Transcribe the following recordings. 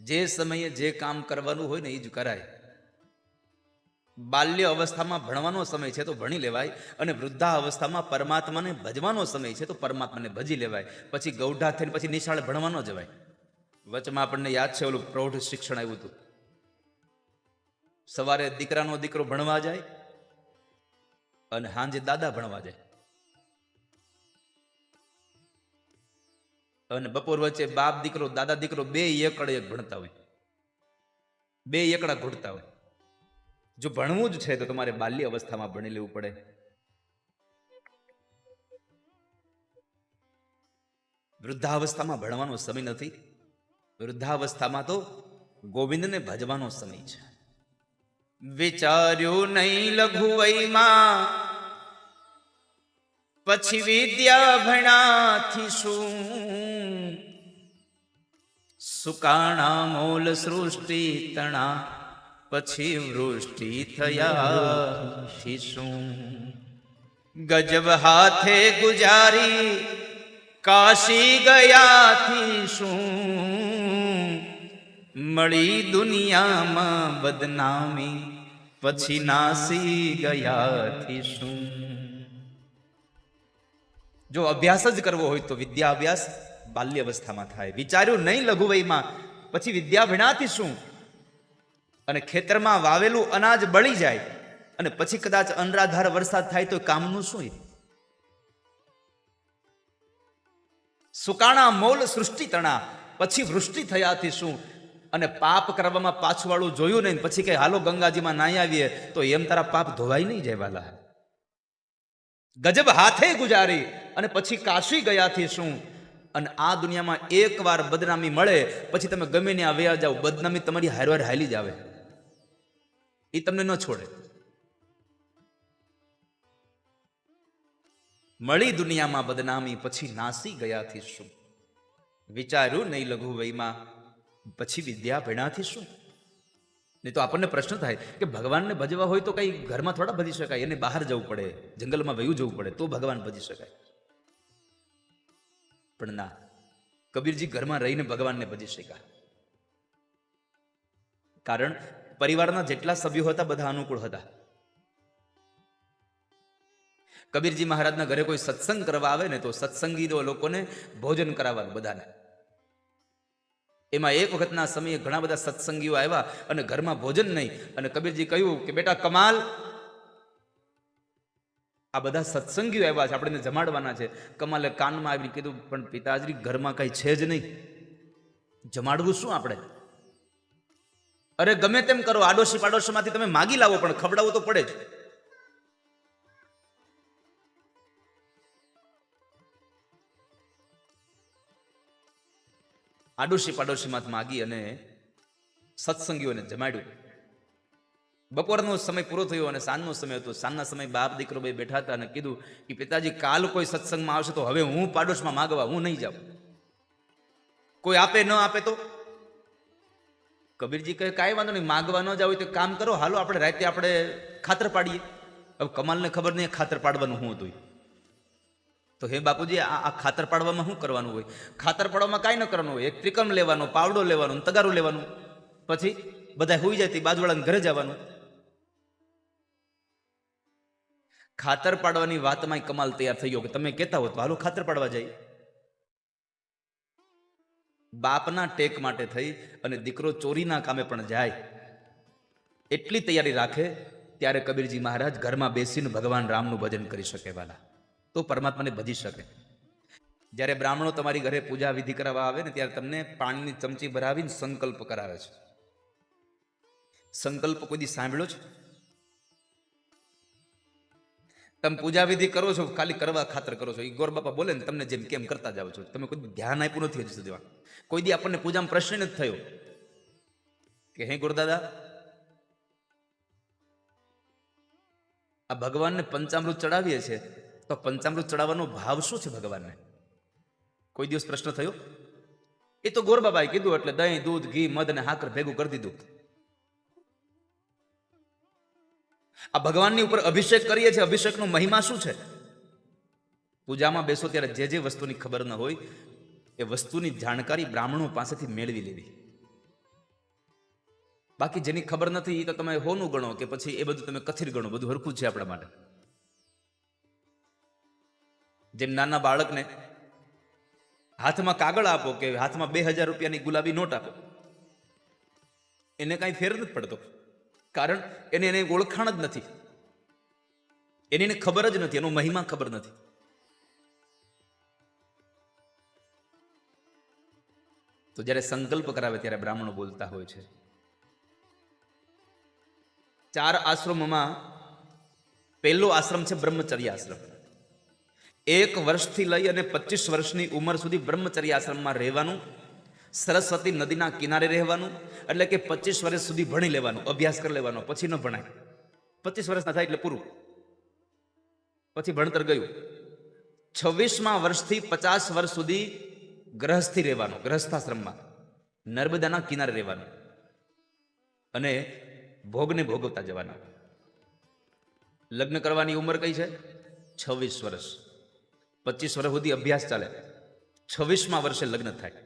જે સમયે જે કામ કરવાનું હોય ને એ જ કરાય. બાલ્ય અવસ્થામાં ભણવાનો સમય છે તો ભણી લેવાય, અને વૃદ્ધા અવસ્થામાં પરમાત્માને ભજવાનો સમય છે તો પરમાત્માને ભજી લેવાય. પછી ગૌઢા થઈને પછી નિશાળે ભણવા ન જવાય. વચમાં આપણને યાદ છે ઓલું પ્રૌઢ શિક્ષણ આવ્યું હતું. સવારે દીકરાનો દીકરો ભણવા જાય અને સાંજે દાદા ભણવા જાય, અને બપોર વચ્ચે બાપ દીકરો દાદા દીકરો બે એકડે એક ભણતા હોય, બે એકડા ઘૂંટતા હોય. જો ભણવું જ છે તો તમારે બાલ્ય અવસ્થામાં ભણી લેવું પડે. વૃદ્ધાવસ્થામાં ભણવાનો સમય નથી. વૃદ્ધાવસ્થામાં તો ગોવિંદને ભજવાનો સમય છે. વિચાર્યું નહીં લઘુ વયમાં, પછી વિદ્યા ભણાથી શું? સુકાણા મોલ સૃષ્ટિ તણા, પછી વૃષ્ટિ થયા શું? ગજબ હાથે ગુજારી કાશી ગયાથી શું? મળી દુનિયામાં બદનામી, પછી નાસી ગયાથી શું? જો અભ્યાસ જ કરવો હોય તો વિદ્યા અભ્યાસ બાલ્ય અવસ્થામાં થાય. વિચાર્યું નહીં લઘુ વયમાં, પછી વિદ્યા ભણાથી શું? અને ખેતરમાં વાવેલું અનાજ બળી જાય અને પછી કદાચ અનરાધાર વરસાદ થાય તો કામનું શું? સુકાણા મોલ સૃષ્ટિ તણા, પછી વૃષ્ટિ થયાથી શું? અને પાપ કરવામાં પાછું વાળું જોયું નહીં, પછી કે હાલો ગંગાજીમાં નાહી આવીએ, તો એમ તારા પાપ ધોવાય નહીં જાય વાલા. ગજબ હાથે ગુજારી અને પછી કાશી ગયાથી શું? અને આ દુનિયામાં એકવાર બદનામી મળે પછી તમે ગમે ને આવ્યા જાઓ, બદનામી તમારી હારવાર હાલી જ આવે, એ તમને ન છોડે. મળી દુનિયામાં બદનામી, પછી નાસી ગયાથી શું? વિચાર્યું નહીં લઘુ વયમાં, પછી વિદ્યા ભણ્યાથી શું? નહીં તો આપણને પ્રશ્ન થાય કે ભગવાનને ભજવા હોય તો કઈ ઘરમાં થોડા ભજી શકાય, એને બહાર જવું પડે, જંગલમાં વયું જવું પડે તો ભગવાન ભજી શકાય. પણ ના, કબીરજી ઘરમાં રહીને ભગવાનને ભજી શક્યા. કારણ પરિવારના જેટલા સભ્યો હતા બધા અનુકૂળ હતા. કબીરજી મહારાજના ઘરે કોઈ સત્સંગ કરવા આવે ને તો સત્સંગીઓ લોકોને ભોજન કરાવવાનું બધાને. એમાં એક વખતના સમયે ઘણા બધા સત્સંગીઓ આવ્યા અને ઘરમાં ભોજન નહીં, અને કબીરજી કહ્યું કે બેટા કમાલ, આ બધા સત્સંગીઓ આવ્યા છે, આપણે જમાડવાના છે. કમાલે કાનમાં આવીને કીધું, પણ પિતાજી ઘરમાં કઈ છે જ નહીં, જમાડવું શું આપણે? અરે ગમે તેમ કરો, આડોશી પાડોશીમાંથી તમે માગી લાવો, પણ ખવડાવવું તો પડે જ. આડોશી પાડોશીમાંથી માગી અને સત્સંગીઓને જમાડ્યું. બપોરનો સમય પૂરો થયો અને સાંજનો સમય હતો. સાંજના સમય બાપ દીકરો બે બેઠા હતા અને કીધું કે પિતાજી કાલ કોઈ સત્સંગમાં આવશે તો હવે હું પાડોશમાં માગવા હું નહીં જાઉં. કોઈ આપે ન આપે તો? કબીરજી કહે કાંઈ વાંધો નહીં, માગવા ન જાવ તો કામ કરો, હાલો આપણે રાતે આપણે ખાતર પાડીએ. હવે કમાલને ખબર નહીં ખાતર પાડવાનું શું હતું. તો હે બાપુજી, આ ખાતર પાડવામાં શું કરવાનું હોય? ખાતર પાડવામાં કાંઈ ન કરવાનું હોય, એક ત્રિકમ લેવાનો, પાવડો લેવાનો, તગારું લેવાનું, પછી બધા હોઈ જાય તે બાજુવાળાને ઘરે જવાનું. ખાતર પાડવાની વાતમાં કમાલ તૈયાર થઈ ગયો કે તમે કહેતા હો તો હાલો ખાતર પાડવા જાય. બાપના ટેક માટે થઈ અને દીકરો ચોરીના કામે પણ જાય એટલી તૈયારી રાખે, ત્યારે કબીરજી મહારાજ ઘરમાં બેસીને ભગવાન રામનું ભજન કરી શકે વાલા, તો પરમાત્માને ભજી શકે. જ્યારે બ્રાહ્મણો તમારી ઘરે પૂજા વિધિ કરાવવા આવે ને ત્યારે તમને પાણીની ચમચી ભરાવીને સંકલ્પ કરાવે છે. સંકલ્પ કોઈ દી સાંભળ્યો છે? તમે પૂજા વિધિ કરો છો ખાલી કરવા ખાતર કરો છો, એ ગોર બાપા બોલે ને તમને જેમ કેમ કરતા જાવ છો, તમે કોઈ ધ્યાન આપ્યું નથી હજી સુધી. કોઈ દી આપણને પૂજામાં પ્રશ્ન નથી થયો કે હે ગુરુદાદા, આ ભગવાનને પંચામૃત ચડાવીએ છે તો પંચામૃત ચડાવવાનો ભાવ શું છે ભગવાનને? કોઈ દિવસ પ્રશ્ન થયો? એ તો ગોર બાબાએ કીધું એટલે દહીં દૂધ ઘી મધ અને હાકર ભેગું કરી દીધું. આ ભગવાનની ઉપર અભિષેક કરીએ છીએ, અભિષેકનો મહિમા શું છે? પૂજામાં બેસો ત્યારે જે જે વસ્તુની ખબર ન હોય એ વસ્તુની જાણકારી બ્રાહ્મણો પાસેથી મેળવી લેવી. બાકી જેની ખબર નથી એ તો તમે હોનું ગણો કે પછી એ બધું તમે કથિર ગણો, બધું હરખું જ છે આપણા માટે. જેમ નાના બાળકને હાથમાં કાગળ આપો કે હાથમાં 2000 રૂપિયાની ગુલાબી નોટ આપો, એને કાંઈ ફેર નથી પડતો, કારણ એને ઓળખાણ જ નથી, એને ખબર જ નથી, એનો મહિમા ખબર નથી. તો જ્યારે સંકલ્પ કરાવે ત્યારે બ્રાહ્મણો બોલતા હોય છે. 4 આશ્રમોમાં પહેલો આશ્રમ છે બ્રહ્મચર્ય આશ્રમ. 1 વર્ષથી લઈ અને 25 વર્ષની ઉંમર સુધી બ્રહ્મચર્ય આશ્રમમાં રહેવાનું, સરસ્વતી નદીના કિનારે રહેવાનું, એટલે કે 25 વર્ષ સુધી ભણી લેવાનું, અભ્યાસ કરી લેવાનો, પછી ન ભણાય. 25 વર્ષ ના થાય એટલે પૂરું, પછી ભણતર ગયું. 26મા વર્ષથી 50 વર્ષ સુધી ગ્રહસ્થી રહેવાનું, ગ્રહસ્થાશ્રમમાં નર્મદાના કિનારે રહેવાનું અને ભોગને ભોગવતા જવાના. લગ્ન કરવાની ઉંમર કઈ છે? 26 વર્ષ. 25 વર્ષ સુધી અભ્યાસ ચાલે, 26મા વર્ષે લગ્ન થાય.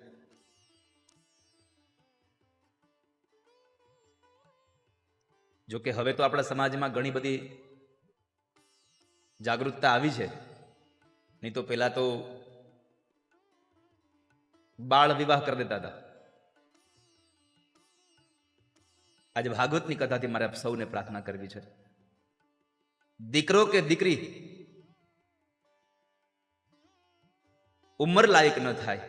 જોકે હવે તો આપણા સમાજમાં ઘણી બધી જાગૃતતા આવી છે, નહીં તો પહેલા તો બાળ વિવાહ કરી દેતા હતા. આજે ભાગવતની કથાથી મારે આપ સૌને પ્રાર્થના કરવી છે, દીકરો કે દીકરી ઉંમર લાયક ન થાય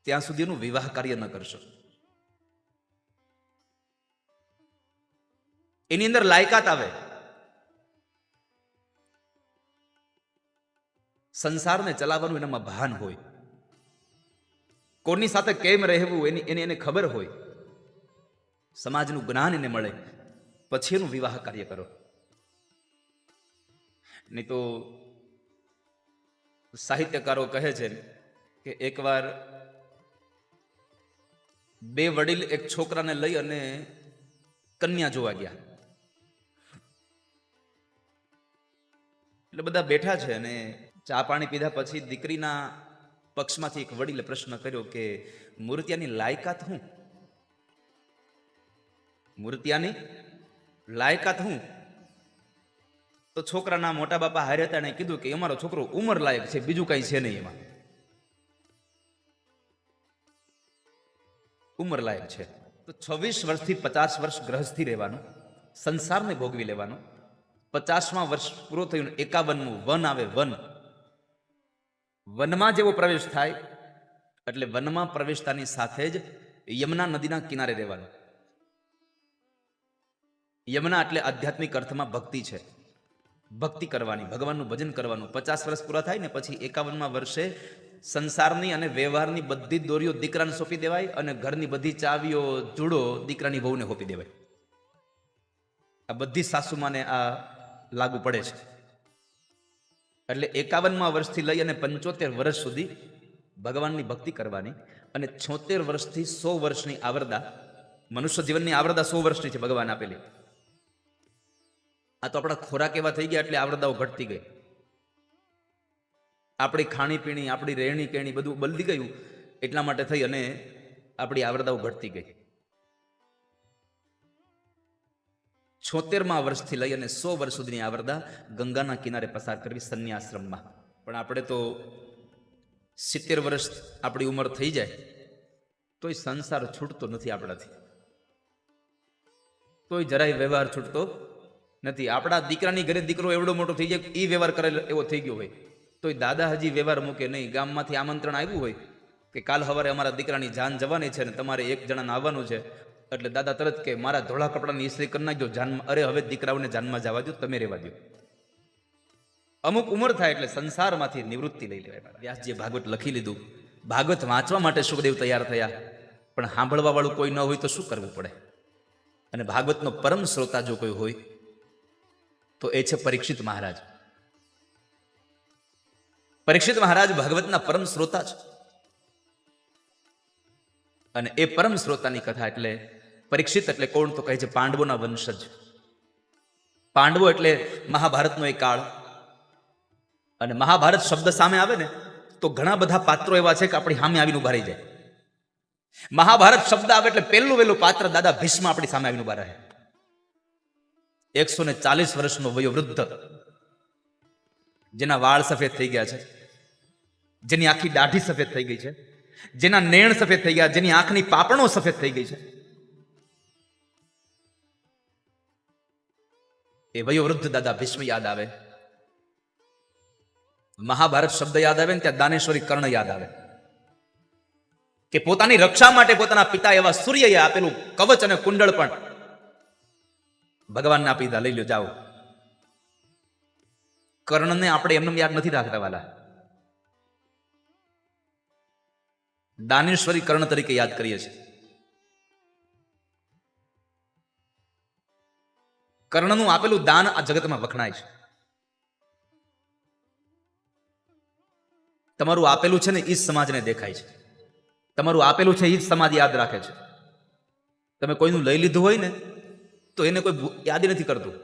ત્યાં સુધીનું વિવાહ કાર્ય ન કરશો. એની અંદર લાયકાત આવે, સંસારને ચલાવવાનું એનામાં ભાન હોય, કોની સાથે કેમ રહેવું એને ખબર હોય, સમાજનું જ્ઞાન એને મળે, પછી એનું વિવાહ કાર્ય કરો. નહીં તો સાહિત્યકારો કહે છે કે એકવાર 2 વડીલ એક છોકરાને લઈ અને કન્યા જોવા ગયા. એટલે બધા બેઠા છે અને ચા પાણી પીધા પછી દીકરીના પક્ષમાંથી એક વડીલે પ્રશ્ન કર્યો કે મૂર્તિયાની લાયકાત હું? મૂર્તિયાની લાયકાત હું? તો છોકરાના મોટા બાપા હારે હતા, એને કીધું કે અમારો છોકરો ઉંમર લાયક છે, બીજું કઈ છે નહીં, એમાં ઉંમર લાયક છે. તો 26 વર્ષથી 50 વર્ષ ગ્રહસ્થી રહેવાનું, સંસારને ભોગવી લેવાનો. 50મા વર્ષ પૂરો થયું, 51મું વન આવે. વનમાં જેવો પ્રવેશ થાય એટલે વનમાં પ્રવેશતાની સાથે જ યમુના નદીના કિનારે રહેવાનું. યમુના એટલે આધ્યાત્મિક અર્થમાં ભક્તિ છે, ભક્તિ કરવાની, ભગવાનનું ભજન કરવાનું. 50 વર્ષ પૂરા થાય ને પછી 51મા વર્ષે સંસારની અને વ્યવહારની બધી દોરીઓ દીકરાને સોંપી દેવાય અને ઘરની બધી ચાવીઓ જુડો દીકરાની વહુને સોંપી દેવાય. આ બધી સાસુમાને આ લાગુ પડે છે. એટલે 51મા વર્ષથી લઈ અને 75 વર્ષ સુધી ભગવાનની ભક્તિ કરવાની અને 76 વર્ષથી 100 વર્ષની આવરદા, મનુષ્ય જીવનની આવરદા 100 વર્ષની છે ભગવાન આપેલી. આ તો આપણા ખોરાક એવા થઈ ગયા એટલે આવરદાઓ ઘટતી ગઈ. આપણી ખાણીપીણી, આપણી રહેણી કેણી બધું બદલી ગયું, એટલા માટે થઈ અને આપણી આવરદાઓ ઘટતી ગઈ. 76મા વર્ષથી લઈ અને 100 વર્ષ સુધીની આવરદા ગંગાના કિનારે પસાર કરવી સંન્યાશ્રમમાં. પણ આપણે તો 70 વર્ષ આપણી ઉંમર થઈ જાય તોય સંસાર છૂટતો નથી આપણાથી, તોય જરાય વ્યવહાર છૂટતો નથી. આપણા દીકરાની ઘરે દીકરો એવડો મોટો થઈ જાય, એ વ્યવહાર કરેલો એવો થઈ ગયો હોય, તોય દાદા હજી વ્યવહાર મૂકે નહીં. ગામમાંથી આમંત્રણ આવ્યું હોય કે કાલ સવારે અમારા દીકરાની જાન જવાની છે ને તમારે 1 જણાને આવવાનું છે, એટલે દાદા તરત કે મારા ધોળા કપડાની ઇસ્ત્રી કરી નાખજો, જાનમાં. અરે હવે દીકરાઓને જાનમાં જવા દો, તમે રહેવા દો. અમુક ઉંમર થાય એટલે સંસારમાંથી નિવૃત્તિ લઈ લેવાય. વ્યાસજીએ ભાગવત લખી લીધું, ભાગવત વાંચવા માટે સુખદેવ તૈયાર થયા, પણ સાંભળવા વાળું કોઈ ન હોય તો શું કરવું પડે? અને ભાગવતનો પરમ શ્રોતા જો કોઈ હોય તો એ છે પરીક્ષિત મહારાજ. પરીક્ષિત મહારાજ ભાગવતના પરમ શ્રોતા છે અને એ પરમ શ્રોતાની કથા એટલે પરીક્ષિત એટલે કોણ? તો કહે છે પાંડવોના વંશજ. પાંડવો એટલે મહાભારતનો એક કાળ. અને મહાભારત શબ્દ સામે આવે ને તો ઘણા બધા પાત્રો એવા છે કે આપણી સામે આવીને ઉભા રહી જાય. મહાભારત શબ્દ આવે એટલે પહેલું વહેલું પાત્ર દાદા ભીષ્મ આપણી સામે આવીને ઉભા રહે. 140 વર્ષનો વયોવૃદ્ધ, જેના વાળ સફેદ થઈ ગયા છે, જેની આખી દાઢી સફેદ થઈ ગઈ છે, જેના નેણ સફેદ થઈ ગયા, જેની આંખની પાપણો સફેદ થઈ ગઈ છે, એ વયોવૃદ્ધ દાદા ભીષ્મ યાદ આવે. મહાભારત શબ્દ યાદ આવે ને ત્યાં દાનેશ્વરી કર્ણ યાદ આવે કે પોતાની રક્ષા માટે પોતાના પિતા એવા સૂર્યએ આપેલું કવચ અને કુંડળ પણ ભગવાનને આપી દીધા. લઈ લો, જાઓ. કર્ણને આપણે એમને યાદ નથી રાખતા વાલા, દાનેશ્વરી કર્ણ તરીકે યાદ કરીએ છીએ. કર્ણનું આપેલું દાન આ જગતમાં વખણાય છે. તમારું આપેલું છે ને એ જ સમાજને દેખાય છે. તમારું આપેલું છે એ જ સમાજ યાદ રાખે છે. તમે કોઈનું લઈ લીધું હોય ને તો એને કોઈ યાદ નથી કરતું.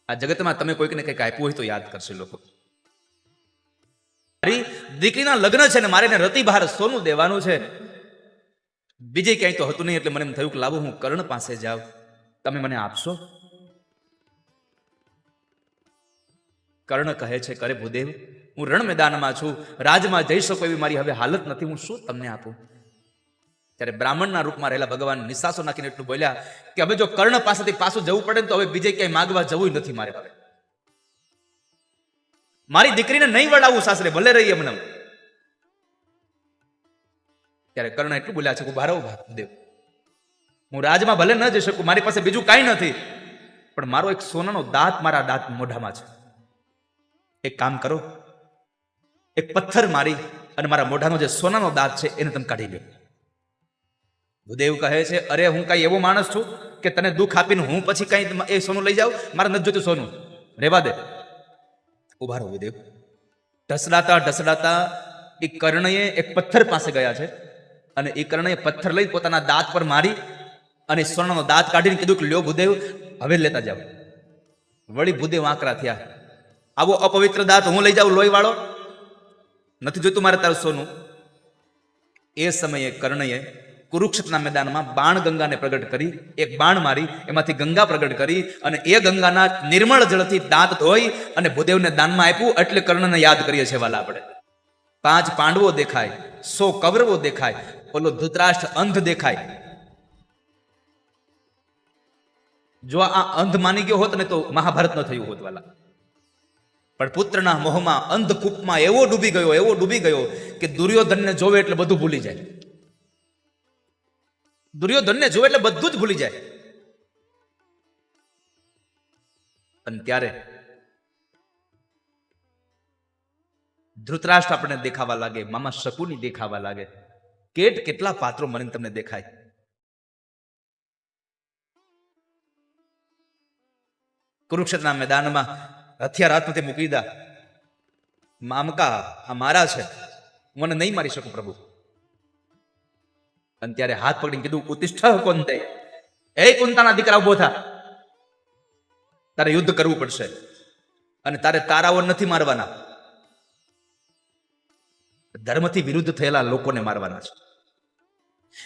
આ જગતમાં તમે કોઈકને કંઈક આપ્યું હોય તો યાદ કરશે લોકો. મારી દીકરીના લગ્ન છે ને મારે એને રતી બહાર સોનું દેવાનું છે, બીજે ક્યાંય તો હતું નહીં, એટલે મને એમ થયું કે લાવો હું કર્ણ પાસે જાઉં, તમે મને આપશો? કર્ણ કહે છે, કરે ભૂદેવ, હું રણ મેદાનમાં છું, રાજમાં જઈ શકો એવી મારી હવે હાલત નથી, હું શું તમને આપું? ત્યારે બ્રાહ્મણના રૂપમાં રહેલા ભગવાન નિશાસો નાખીને એટલું બોલ્યા કે હવે જો કર્ણ પાસેથી પાછું જવું પડે તો હવે બીજે ક્યાંય માગવા જવું નથી મારે. હવે મારી દીકરીને નહીં વળાવું સાસરે, ભલે રહી એમને. ત્યારે કર્ણ એટલું બોલ્યા છે કે ઉભા રહો દેવ, હું રાજમાં ભલે ન જઈ શકું, મારી પાસે બીજું કાંઈ નથી, પણ મારો એક સોનાનો દાંત મારા દાંત મોઢામાં છે. એક કામ કરો, એક પથ્થર મારી અને મારા મોઢાનો જે સોનાનો દાંત છે એને તમે કાઢી લો. ભૂદેવ કહે છે, અરે હું કઈ એવો માણસ છું કે તને દુઃખ આપીને હું પછી કઈ એ સોનું લઈ જાઉં? મારે નથી જોતું સોનું, રેવા દે. ઉભા રહો ભૂદેવ. ઢસડાતા ઢસડાતા એ કર્ણએ એક પથ્થર પાસે ગયા છે અને એ કર્ણએ પથ્થર લઈ પોતાના દાંત પર મારી અને સોનાનો દાંત કાઢીને કીધું કે લ્યો ભૂદેવ, હવે લેતા જાઓ. વળી ભૂદેવ આંકરા થયા. આવો અપવિત્ર દાંત હું લઈ જાઉં લોહી વાળો? નથી જોઈતું મારે તારું સોનું. એ સમયે કર્ણએ કુરુક્ષેત્રના મેદાનમાં બાણ ગંગાને પ્રગટ કરી, એક બાણ મારી, એમાંથી ગંગા પ્રગટ કરી અને એ ગંગાના નિર્મળ જળથી દાંત ધોઈ અને ભૂદેવને દાનમાં આપ્યું. એટલે કર્ણને યાદ કરીએ છીએ વાલા આપણે. 5 પાંડવો દેખાય, 100 કૌરવો દેખાય, ઓલો ધૃતરાષ્ટ્ર અંધ દેખાય. જો આ અંધ માની ગયો હોત ને તો મહાભારત ન થયું હોત વાલા. પણ પુત્રના મોહમાં અંધકૂપમાં એવો ડૂબી ગયો કે દુર્યોધનને જોવે એટલે બધું ભૂલી જાય. દુર્યોધનને જોવે એટલે બધું જ ભૂલી જાય. અને ત્યારે ધૃતરાષ્ટ્ર આપણને દેખાવા લાગે, મામા શકુની દેખાવા લાગે. કેટલા પાત્રો મને તમને દેખાય. કુરુક્ષેત્રના મેદાનમાં હથિયાર હાથમાંથી મૂકી દીધા. મામકા આ મારા છે, હું મને નહીં મારી શકું પ્રભુ. અને ત્યારે હાથ પકડીને કીધું, ઉતિષ્ઠ કોંતે, એ કુંતાના દીકરા ઉભો થા, તારે યુદ્ધ કરવું પડશે અને તારે તારાઓ નથી મારવાના, ધર્મથી વિરુદ્ધ થયેલા લોકોને મારવાના છે.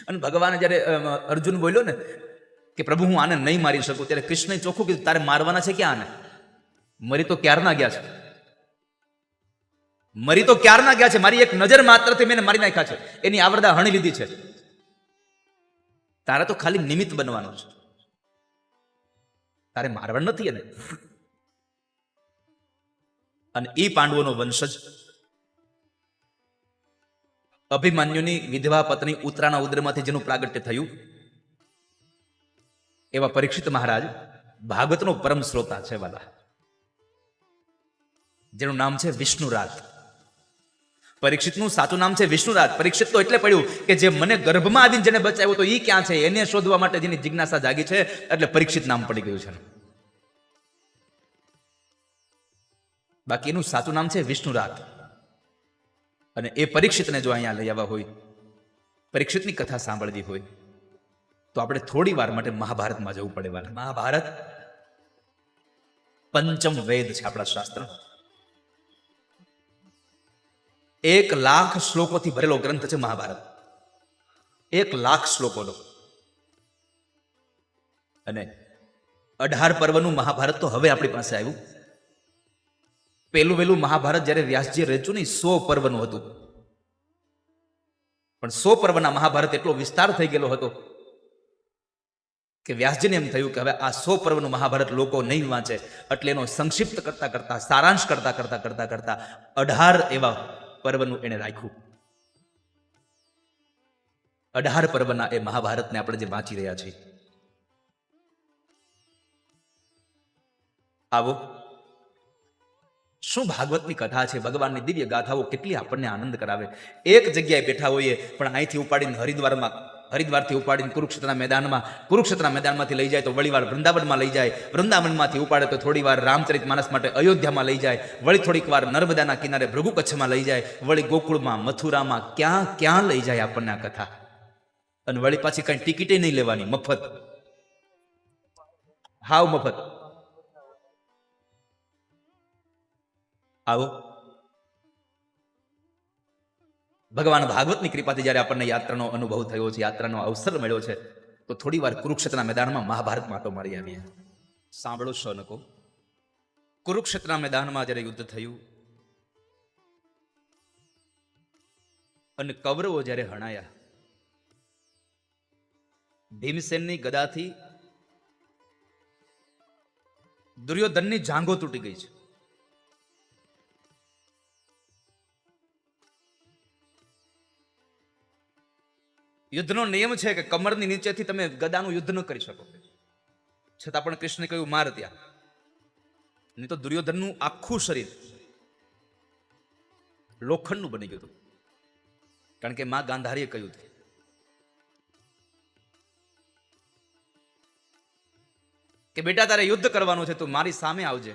અને ભગવાને જયારે અર્જુન બોલ્યો ને કે પ્રભુ હું આને નહીં મારી શકું, ત્યારે કૃષ્ણએ ચોખ્ખું કીધું, તારે મારવાના છે ક્યાં આને? મરી તો ક્યારના ગયા છે, મરી તો ક્યારના ગયા છે. મારી એક નજર માત્રથી મેં મારી નાખ્યા છે, એની આવરદા હણી લીધી છે. તારે તો ખાલી નિમિત્ત બનવાનું છે, તારે મારવાનું નથી એને. અને એ પાંડવોનો વંશજ અભિમન્યુની વિધવા પત્ની ઉત્તરાના ઉદરમાંથી જેનું પ્રાગટ્ય થયું એવા પરીક્ષિત મહારાજ ભાગવતનો પરમ શ્રોતા છે વાલા, જેનું નામ છે વિષ્ણુરાજ. પરીક્ષિતનું સાચું નામ છે વિષ્ણુરાજ. પરીક્ષિત તો એટલે પડ્યું કે જે મને ગર્ભમાં આવીને જેને બચાવ્યો તો એ ક્યાં છે, એને શોધવા માટે જેની જિજ્ઞાસા જાગી છે, એટલે પરીક્ષિત નામ પડી ગયું છે. બાકી એનું સાચું નામ છે વિષ્ણુરાજ. અને એ પરીક્ષિતને જો અહીંયા લઈ આવવા હોય, પરીક્ષિતની કથા સાંભળવી હોય તો આપણે થોડી વાર માટે મહાભારતમાં જવું પડે. મહાભારત પંચમ વેદ છે આપણા શાસ્ત્ર. 1,00,000 શ્લોકોથી ભરેલો ગ્રંથ છે મહાભારત. 1,00,000 શ્લોકોનો. અને 18 પર્વનું મહાભારત તો હવે આપણી પાસે આવ્યું. પહેલું મહાભારત જ્યારે વ્યાસજી રચ્યું ને 100 પર્વનું હતું. પણ 100 પર્વના મહાભારત એટલો વિસ્તાર થઈ ગયેલો હતો કે વ્યાસજીને એમ થયું કે હવે આ 100 પર્વનું મહાભારત લોકો નહીં વાંચે, એટલે એનો સંક્ષિપ્ત કરતા સારાંશ કરતા 18 એવા પર્વનું એને રાખ્યું. 18 પર્વના એ મહાભારતને આપણે જે વાંચી રહ્યા છીએ. આવો, શું ભાગવતની કથા છે, ભગવાનની દિવ્ય ગાથાઓ કેટલી આપણને આનંદ કરાવે. એક જગ્યાએ બેઠા હોઈએ પણ અહીંથી ઉપાડીને હરિદ્વારથી ઉપાડીને કુરુક્ષેત્રના મેદાનમાંથી લઈ જાય તો વળી વાર વૃંદાવનમાં લઈ જાય, વૃંદાવનમાંથી ઉપાડે તો થોડી વાર રામચરિત માનસ માટે અયોધ્યામાં લઈ જાય, વળી થોડીક વાર નર્મદાના કિનારે ભૃગુ કચ્છમાં લઈ જાય, વળી ગોકુળમાં મથુરામાં ક્યાં લઈ જાય આપણને આ કથા. અને વળી પાછી કઈ ટિકિટે નહીં લેવાની, મફત, હાવ મફત. આવો, ભગવાન ભાગવતની કૃપાથી જ્યારે આપણને યાત્રાનો અનુભવ થયો છે, યાત્રાનો અવસર મળ્યો છે, તો થોડી વાર કુરુક્ષેત્રના મેદાનમાં મહાભારત માટો મારી આવીએ. સાંભળો શૌનકો, કુરુક્ષેત્રના મેદાનમાં જ્યારે યુદ્ધ થયું અને કૌરવો જ્યારે હણાયા, ભીમસેનની ગદાથી દુર્યોધનની જાંઘો તૂટી ગઈ છે. યુદ્ધનો નિયમ છે કે કમરની નીચેથી તમે ગદાનું યુદ્ધ ન કરી શકો, છતાં પણ કૃષ્ણે કહ્યું માર ત્યાં. નહીં તો દુર્યોધનનું આખું શરીર લોખંડનું બની ગયું હતું, કારણ કે માં ગાંધારીએ કહ્યું હતું કે બેટા તારે યુદ્ધ કરવાનું છે, તું મારી સામે આવજે.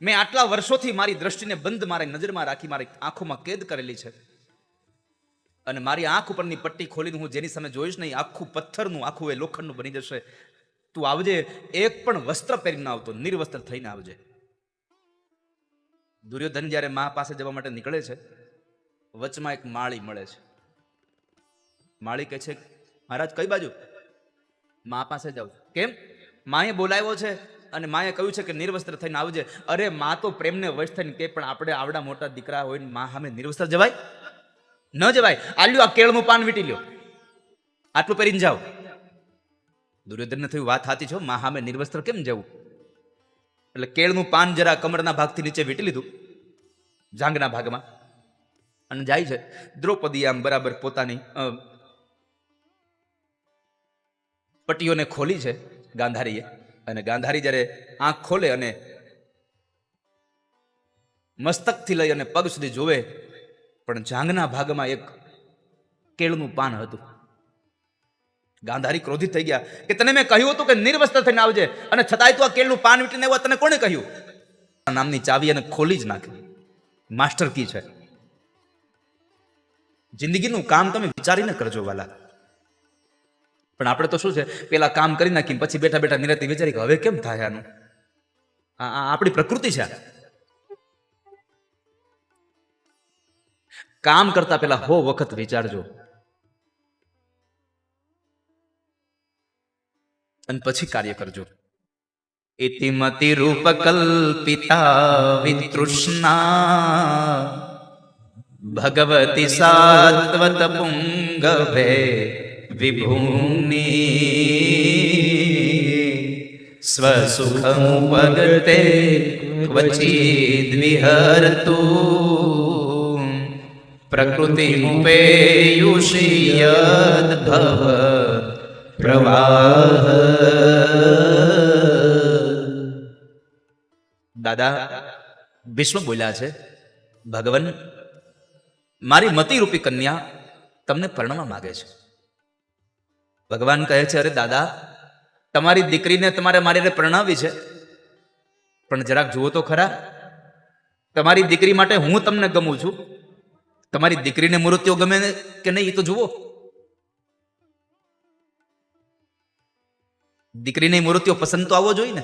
મેં આટલા વર્ષોથી મારી દ્રષ્ટિને બંધ, મારી નજરમાં રાખી, મારી આંખોમાં કેદ કરેલી છે, અને મારી આંખ ઉપરની પટ્ટી ખોલીને હું જેની સામે જોઈશ નહીં, આખું પથ્થરનું, આખું એ લોખંડનું બની જશે. તું આવજે, એક પણ વસ્ત્ર પહેરીને આવતો, નિર્વસ્ત્ર થઈને આવજે. દુર્યોધન જ્યારે મા પાસે જવા માટે નીકળે છે, વચમાં એક માળી મળે છે. માળી કહે છે, મહારાજ કઈ બાજુ? મા પાસે જાઉં. કેમ? માએ બોલાવ્યો છે અને માએ કહ્યું છે કે નિર્વસ્ત્ર થઈને આવજે. અરે મા તો પ્રેમને વશ થઈને કે, પણ આપણે આવડા મોટા દીકરા હોય ને મા સામે નિર્વસ્ત્ર જવાય? ન જવાય. આલ્યું આ કેળનું પાન વીટી લ્યો, આટલું પહેરીને જાઓ. દુર્યોધનને થયું વાત સાચી છો, મા સામે નિર્વસ્ત્ર કેમ જવું? એટલે કેળનું પાન જરા કમરના ભાગથી નીચે વીટી લીધું, જાંઘના ભાગમાં, અને જાય છે. દ્રૌપદી આમ બરાબર પોતાની પટ્ટીઓને ખોલી છે ગાંધારીએ, અને ગાંધારી જ્યારે આંખ ખોલે અને મસ્તકથી લઈ અને પગ સુધી જોવે, પણ જાંઘના ભાગમાં એક કેળનું પાન હતું. ગાંધારી ક્રોધિત થઈ ગયા કે તને મેં કહ્યું હતું કે નિર્વસ્ત્ર થઈને આવજે, અને છતાંય તું આ કેળનું પાન વીટીને આવ્યો, તને કોણે કહ્યું? નામની ચાવી અને ખોલી જ નાખે. માસ્ટર કી છે. જિંદગીનું કામ તમે વિચારીને કરજો વાલા. પણ આપણે તો શું છે, પેલા કામ કરી નાખીને પછી બેઠા બેઠા નિરાતે વિચારી કે હવે કેમ થાય આનું. આપણી પ્રકૃતિ છે. કામ કરતા પેલા 100 વખત વિચારજો, અને પછી કાર્ય કરજો. ઇતિમતિ રૂપ કલ્પિતા વિતૃષ્ણા ભગવતી સાત્વત પુંગવે વિભૂની સ્વસુખમુપગતે ક્વચિદ વિહરતુ પ્રકૃતિમુપેયુષિયદ ભવ પ્રવાહ. દાદા ભીષ્મ બોલ્યા છે, ભગવાન મારી મતિરૂપી કન્યા તમને પરણવા માંગે છે. ભગવાન કહે છે, અરે દાદા, તમારી દીકરીને તમારે મારી પરણાવી છે, પણ જરાક જુઓ તો ખરા, તમારી દીકરી માટે હું તમને ગમું છું, તમારી દીકરીને મૃત્યુ ગમે કે નહીં એ તો જુઓ. દીકરીને મૃત્યુ પસંદ તો આવવો જોઈએ ને.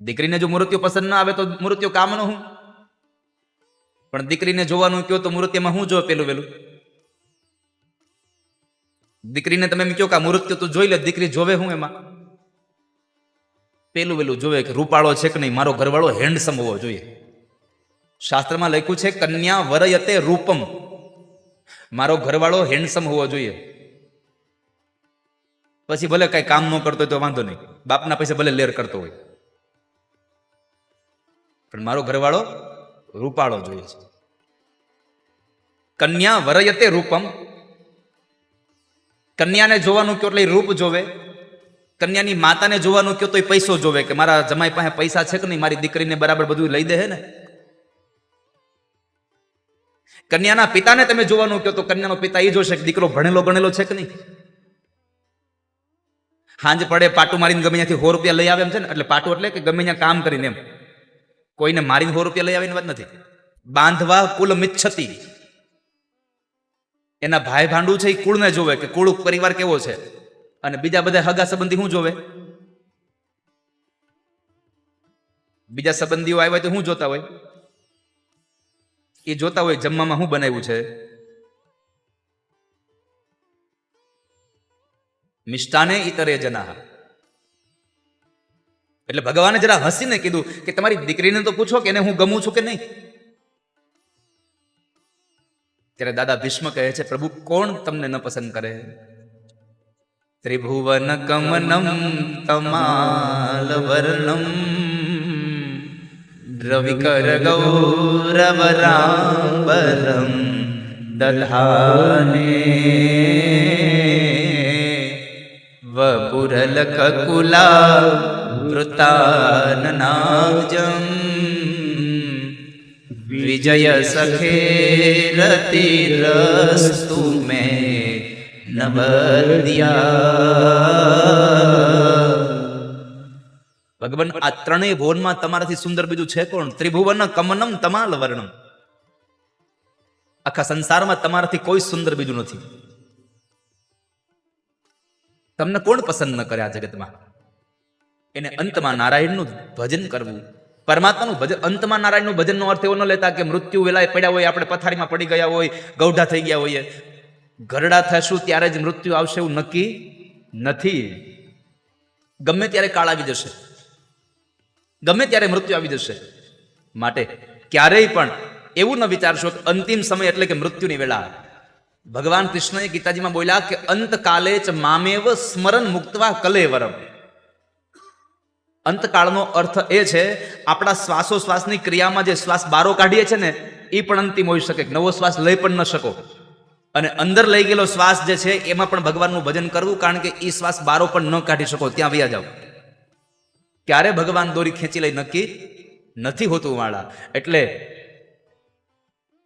દીકરીને જો મૃત્યુ પસંદ ના આવે તો મૃત્યુ કામનો હું. પણ દીકરીને જોવાનું કહો તો મૂર્તિમાં શું જો પેલું પેલું? દીકરીને તમે એમ કહો કે આ મૂર્તિ તું જોઈ લે, દીકરી જોવે હું એમાં? પેલું પેલું જોવે કે રૂપાળો છે કે નહીં, મારો ઘરવાળો હેન્ડસમ હોવો જોઈએ. શાસ્ત્રમાં લખ્યું છે કન્યા વરયતે રૂપમ, મારો ઘરવાળો હેન્ડસમ હોવો જોઈએ. પછી ભલે કઈ કામ ન કરતો હોય તો વાંધો નહીં, બાપના પૈસા ભલે લેર કરતો હોય, પણ મારો ઘરવાળો રૂપાળો જોઈએ છે. કન્યા વરયતે રૂપમ, કન્યાને જોવાનું કયો એટલે રૂપ જોવે, કન્યાની માતાને જોવાનું કયો તો એ પૈસો જોવે કે મારા જમાઈ પાસે પૈસા છે કે નહીં, મારી દીકરીને બરાબર બધું લઈ દે હે ને. કન્યાના પિતાને તમે જોવાનું કહો તો કન્યાનો પિતા એ જોશે કે દીકરો ભણેલો ગણેલો છે કે નહીં. હાંજ પડે પાટું મારીને ગમે ત્યાંથી 100 રૂપિયા લઈ આવે એમ છે ને, એટલે પાટું એટલે કે ગમે ત્યાં કામ કરીને, એમ કોઈને મારીને 100 રૂપિયા લઈ આવીને વાત નથી. બાંધવા કુલ મિચ્છતિ, એના ભાઈ ભાંડું છે એ કુળને જોવે કે કુળ પરિવાર કેવો છે, અને બીજા બધા હગા સંબંધી શું જોવે? બીજા સંબંધીઓ આવ્યા તો શું જોતા હોય? એ જોતા હોય જમવામાં શું બનાવ્યું છે. મિષ્ટાને ઇતરે જનાહ. એટલે ભગવાને જરા હસીને કીધું કે તમારી દીકરીને તો પૂછો કે એને હું ગમું છું કે નહીં. ત્યારે દાદા ભીષ્મ કહે છે પ્રભુ કોણ તમને ન પસંદ કરે? ત્રિભુવન કમનમ તમાલ વર્ણમ રવિકર ગૌરવરાંબરમ દધાને વપુરલકકુલા વૃતાનનાજમ વિજય સખે રતિરસ્તુ મે નવદ્યા. ભગવાન આ ત્રણેય ભુવનમાં તમારાથી સુંદર બીજું છે કોણ? ત્રિભુવન કમનમ તમાલ વર્ણમ, આખા સંસારમાં તમારાથી કોઈ સુંદર બીજું નથી. તમને કોણ પસંદ ન કરે આ જગતમાં? એને અંતમાં નારાયણનું ભજન કરવું, પરમાત્માનું ભજન. અંતમાં નારાયણનું ભજનનો અર્થ એવો ન લેતા કે મૃત્યુ વેલાએ પડ્યા હોય, આપણે પથારીમાં પડી ગયા હોય, ગૌઢા થઈ ગયા હોઈએ, ઘરડા થશું ત્યારે જ મૃત્યુ આવશે એવું નક્કી નથી. ગમે ત્યારે કાળ આવી જશે, ગમે ત્યારે મૃત્યુ આવી જશે. માટે ક્યારેય પણ એવું ન વિચારશો કે અંતિમ સમય એટલે કે મૃત્યુની વેળા. ભગવાન કૃષ્ણએ ગીતાજીમાં બોલ્યા કે અંતકાલે ચ મામેવ સ્મરણ મુક્તવા કલેવરમ. અંતકાળનો અર્થ એ છે આપણા શ્વાસોશ્વાસની ક્રિયામાં જે શ્વાસ બારો કાઢીએ છે ને એ પણ અંતિમ હોઈ શકે, નવો શ્વાસ લઈ પણ ન શકો. અને અંદર લઈ ગયેલો શ્વાસ જે છે એમાં પણ ભગવાનનું ભજન કરવું, કારણ કે એ શ્વાસ બારો પણ ન કાઢી શકો, ત્યાં વયા જાઓ. ક્યારે ભગવાન દોરી ખેંચી લઈ નક્કી નથી હોતું વાળા. એટલે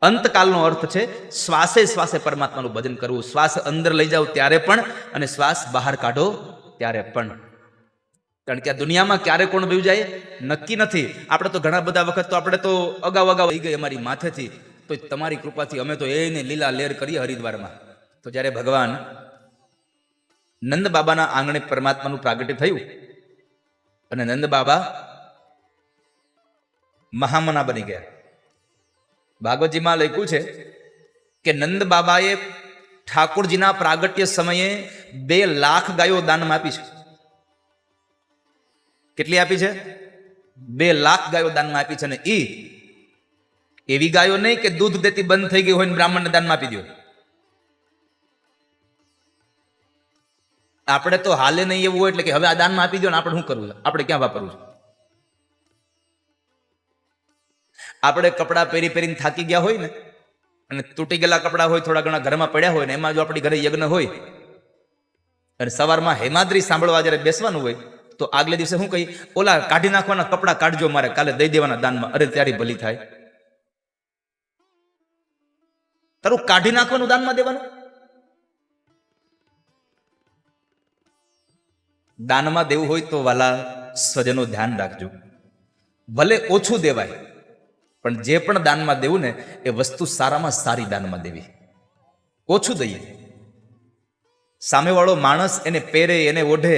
અંતકાલનો અર્થ છે શ્વાસે શ્વાસે પરમાત્માનું ભજન કરવું. શ્વાસ અંદર લઈ જાઓ ત્યારે પણ અને શ્વાસ બહાર કાઢો ત્યારે પણ. કારણ કે આ દુનિયામાં ક્યારે કોણ વયું જાય નક્કી નથી. આપણે તો ઘણા બધા વખત તો આપણે તો અગાઉ આવી ગઈ અમારી માથેથી, તો તમારી કૃપાથી અમે તો એને લીલા લેર કરીએ હરિદ્વારમાં. તો જ્યારે ભગવાન નંદ બાબાના આંગણે પરમાત્માનું પ્રાગટ્ય થયું અને નંદ બાબા મહામના બની ગયા. ભાગવતજીમાં લખ્યું છે કે નંદ બાબાએ ઠાકોરજીના પ્રાગટ્ય સમયે 2 લાખ ગાયો દાનમાં આપી છે. કેટલી આપી છે? 2 લાખ ગાયો દાનમાં આપી છે. અને એવી ગાયો નહીં કે દૂધ દેતી બંધ થઈ ગઈ હોય ને બ્રાહ્મણને દાનમાં આપી દો. આપણે તો હાલે નહીં એવું હોય એટલે કે હવે આ દાનમાં આપી દો ને આપણે શું કરવું છે, આપણે ક્યાં વાપરવું છે? આપણે કપડાં પહેરીને થાકી ગયા હોય ને, અને તૂટી ગયેલા કપડાં હોય, થોડા ઘણા ઘરમાં પડ્યા હોય ને, એમાં જો આપણી ઘરે યજ્ઞ હોય અને સવારમાં હેમાદ્રી સાંભળવા જ્યારે બેસવાનું હોય તો આગલે દિવસે શું કહી, ઓલા કાઢી નાખવાના કપડાં કાઢજો, મારે કાલે દઈ દેવાના દાનમાં. અરે ત્યારે ભલી થાય. તારું કાઢી નાખવાનું દાનમાં દેવાનું? દાનમાં દેવું હોય તો વાલા સ્વજનો ધ્યાન રાખજો, ભલે ઓછું દેવાય પણ જે પણ દાનમાં દેવું ને એ વસ્તુ સારામાં સારી દાનમાં દેવી. ઓછું દઈએ, સામેવાળો માણસ એને પહેરે, એને ઓઢે,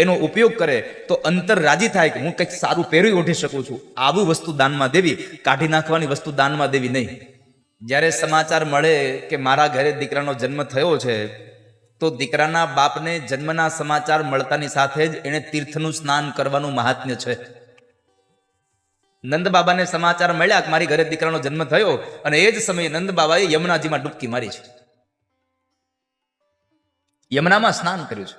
એનો ઉપયોગ કરે તો અંતર રાજી થાય કે હું કંઈક સારું પહેરી ઓઢી શકું છું. આવું વસ્તુ દાનમાં દેવી, કાઢી નાખવાની વસ્તુ દાનમાં દેવી નહીં. જ્યારે સમાચાર મળે કે મારા ઘરે દીકરાનો જન્મ થયો છે, તો દીકરાના બાપને જન્મના સમાચાર મળતાની સાથે જ એને તીર્થનું સ્નાન કરવાનું મહાત્મ્ય છે. નંદ બાબાને સમાચાર મળ્યા કે મારી ઘરે દીકરાનો જન્મ થયો, અને એ જ સમયે નંદ બાબાએ યમુનાજીમાં ડૂબકી મારી છે, યમુનામાં સ્નાન કર્યું છે.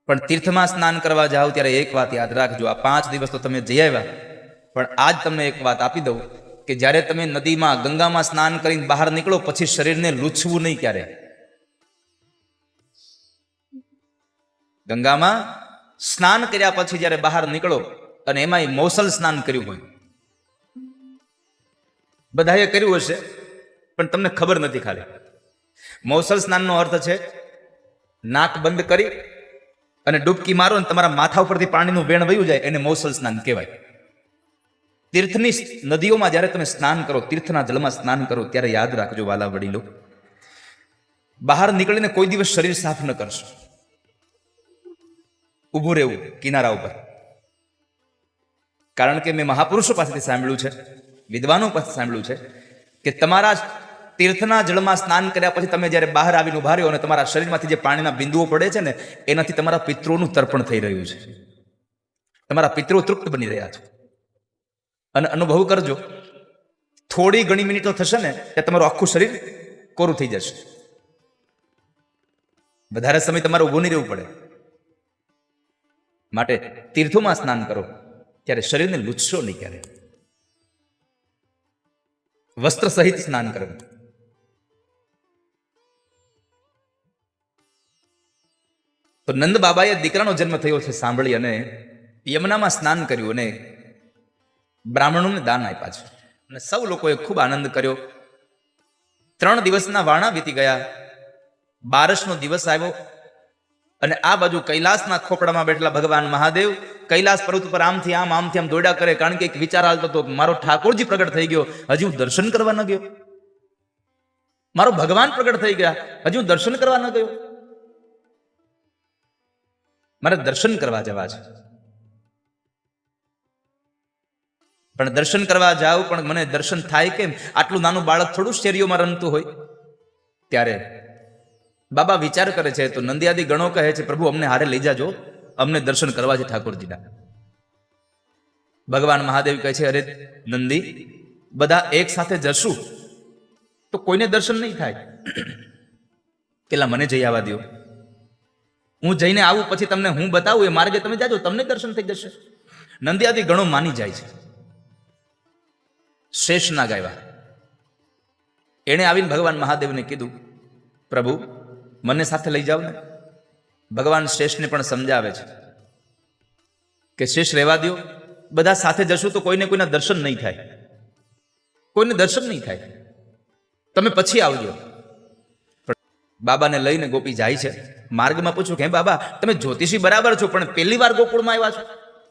પણ તીર્થમાં સ્નાન કરવા જાઓ ત્યારે એક વાત યાદ રાખજો, આ 5 દિવસ તો તમે જઈ આવ્યા, પણ આજ તમને એક વાત આપી દઉં કે જ્યારે તમે નદીમાં, ગંગામાં સ્નાન કરીને બહાર નીકળો પછી શરીરને લૂછવું નહીં. ક્યારે ગંગામાં સ્નાન કર્યા પછી જ્યારે બહાર નીકળો, અને એમાંય મૌસલ સ્નાન કર્યું હોય, બધાએ કર્યું હશે પણ તમને ખબર નથી. ખાલી મૌસલ સ્નાનનો અર્થ છે નાક બંધ કરી અને ડૂબકી મારો અને તમારા માથા ઉપરથી પાણીનું વેણ વયું જાય, એને મૌસલ સ્નાન કહેવાય. તીર્થની નદીઓમાં જ્યારે તમે સ્નાન કરો, તીર્થના જળમાં સ્નાન કરો, ત્યારે યાદ રાખજો વાલા વડીલો, બહાર નીકળીને કોઈ દિવસ શરીર સાફ ન કરશો. ઊભું રહેવું કિનારા ઉપર. કારણ કે મેં મહાપુરુષો પાસેથી સાંભળ્યું છે, વિદ્વાનો પાસે સાંભળ્યું છે કે તમારા તીર્થના જળમાં સ્નાન કર્યા પછી તમે જ્યારે બહાર આવીને ઉભા રહ્યો અને તમારા શરીરમાંથી જે પાણીના બિંદુઓ પડે છે ને, એનાથી તમારા પિતૃઓનું તર્પણ થઈ રહ્યું છે. તમારા પિતૃઓ તૃપ્ત બની રહ્યા છે. અને અનુભવ કરજો, થોડી ઘણી મિનિટો થશે ને ત્યાં તમારું આખું શરીર કોરું થઈ જશે. વધારે સમય તમારે ઊભું નહીં રહેવું પડે. માટે તીર્થોમાં સ્નાન કરો ત્યારે શરીરને લૂછશો નહીં. ક્યારે વસ્ત્ર સહિત સ્નાન કરવું. તો નંદ બાબાએ દીકરાનો જન્મ થયો છે સાંભળી અને યમુનામાં સ્નાન કર્યું અને બ્રાહ્મણોને દાન આપ્યા છે. અને સૌ લોકોએ ખૂબ આનંદ કર્યો. 3 દિવસના વાણા વીતી ગયા. 12નો દિવસ આવ્યો અને આ બાજુ કૈલાસના ખોપડામાં બેઠેલા ભગવાન મહાદેવ કૈલાસ પર્વત પર આમથી આમ દોડ્યા કરે. કારણ કે એક વિચાર હાલતો હતો, મારો ઠાકોરજી પ્રગટ થઈ ગયો, હજી હું દર્શન કરવા ન ગયો. મારો ભગવાન પ્રગટ થઈ ગયા, હજી હું દર્શન કરવા ન ગયો. મારે દર્શન કરવા જવા છે. પણ દર્શન કરવા જાવ પણ મને દર્શન થાય કેમ? આટલું નાનું બાળક થોડું શેરીઓમાં રમતું હોય. ત્યારે બાબા વિચાર કરે છે, તો નંદિયાદી ગણો કહે છે, પ્રભુ અમને હારે લઈ જાજો, અમને દર્શન કરવા છે ઠાકોરજીના. ભગવાન મહાદેવ કહે છે, અરે નંદી, બધા એક સાથે જશું તો કોઈને દર્શન નહીં થાય, પેલા મને જઈ આવવા દો. હું જઈને આવું પછી તમને હું બતાવું, એ માર્ગે તમે જાજો, તમને દર્શન થઈ જશે. નંદિયાદી ગણો માની જાય છે. શેષ ના ગાયવા. એણે આવીને ભગવાન મહાદેવને કીધું, પ્રભુ મને સાથે લઈ જાવ ને. ભગવાન શેષને પણ સમજાવે છે કે શેષ રહેવા દો, બધા સાથે જશું તો કોઈને કોઈના દર્શન નહીં થાય, કોઈને દર્શન નહીં થાય, તમે પછી આવજો. બાબાને લઈને ગોપી જાય છે. માર્ગમાં પૂછ્યું કે હે બાબા, તમે જ્યોતિષી બરાબર છો પણ પહેલી વાર ગોકુળમાં આવ્યા છો?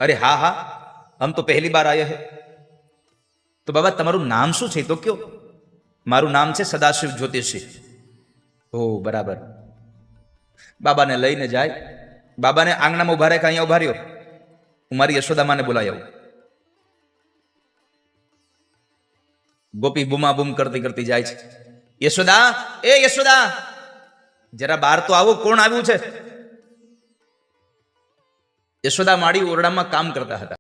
અરે હા હા, હમ તો પહેલી બાર આયા હે. તો બાબા તમારું નામ શું છે? તો કયો. મારું નામ છે સદાશિવ જ્યોતિષી. ઓ બરાબર. બાબાને લઈને જાય. બાબાને આંગણામાં ઉભા રહે કે અહીંયા ઉભા રહ્યો, હું મારી યશોદામાને બોલાવી આવું. ગોપી બૂમા બૂમ કરતી કરતી જાય છે. યશોદા, એ યશોદા, જરા બહાર તો આવો, કોણ આવ્યું છે? યશોદા માડી ઓરડામાં કામ કરતા હતા.